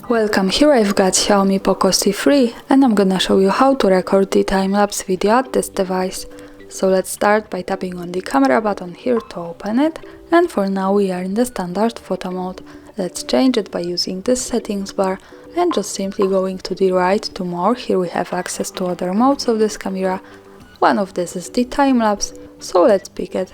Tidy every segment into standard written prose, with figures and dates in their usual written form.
Welcome, here I've got Xiaomi POCO C3 and I'm gonna show you how to record the time-lapse video at this device. So let's start by tapping on the camera button here to open it, and for now we are in the standard photo mode. Let's change it by using this settings bar and just simply going to the right to more. Here we have access to other modes of this camera. One of this is the time-lapse, so let's pick it.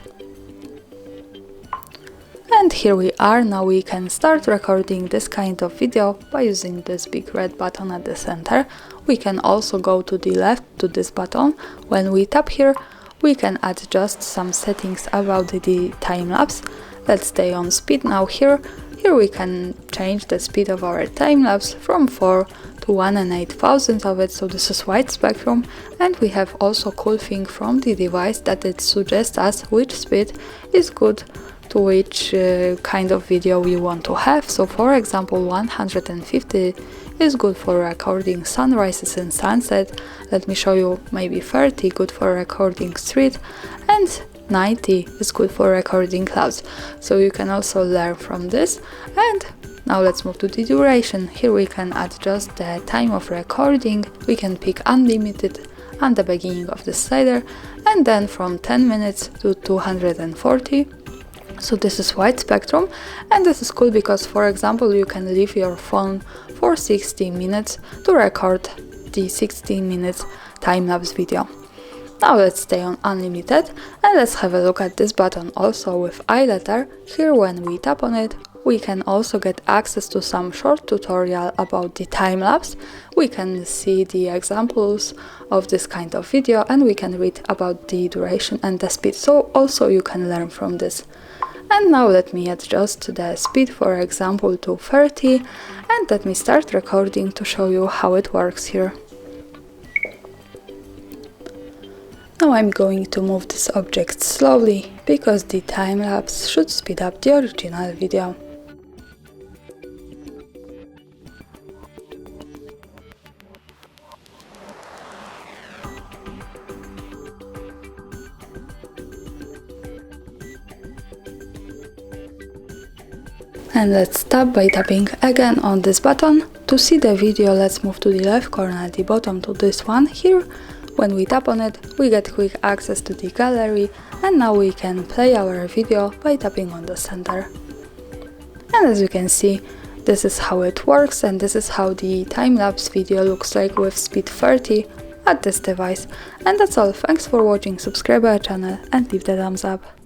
And here we are. Now we can start recording this kind of video by using this big red button at the center. We can also go to the left to this button. When we tap here, we can adjust some settings about the time-lapse. Let's stay on speed now here. Here we can change the speed of our time-lapse from 4 to 1 and 8,000 of it, so this is wide spectrum. And we have also cool thing from the device that it suggests us which speed is good to which kind of video we want to have. So for example, 150 is good for recording sunrises and sunset. Let me show you. Maybe 30 good for recording street, and 90 is good for recording clouds. So you can also learn from this. And now let's move to the duration. Here we can adjust the time of recording. We can pick unlimited at the beginning of the slider, and then from 10 minutes to 240. So this is wide spectrum, and this is cool because, for example, you can leave your phone for 60 minutes to record the 16 minutes time-lapse video. Now let's stay on unlimited and let's have a look at this button also with I letter. Here when we tap on it, we can also get access to some short tutorial about the time-lapse. We can see the examples of this kind of video and we can read about the duration and the speed, so also you can learn from this. And now let me adjust the speed, for example, to 30, and let me start recording to show you how it works here. Now I'm going to move this object slowly, because the time-lapse should speed up the original video. And let's stop by tapping again on this button. To see the video, let's move to the left corner at the bottom to this one here. When we tap on it, we get quick access to the gallery, and now we can play our video by tapping on the center. And as you can see, this is how it works, and this is how the time-lapse video looks like with speed 30 at this device. And that's all. Thanks for watching, subscribe our channel and leave the thumbs up.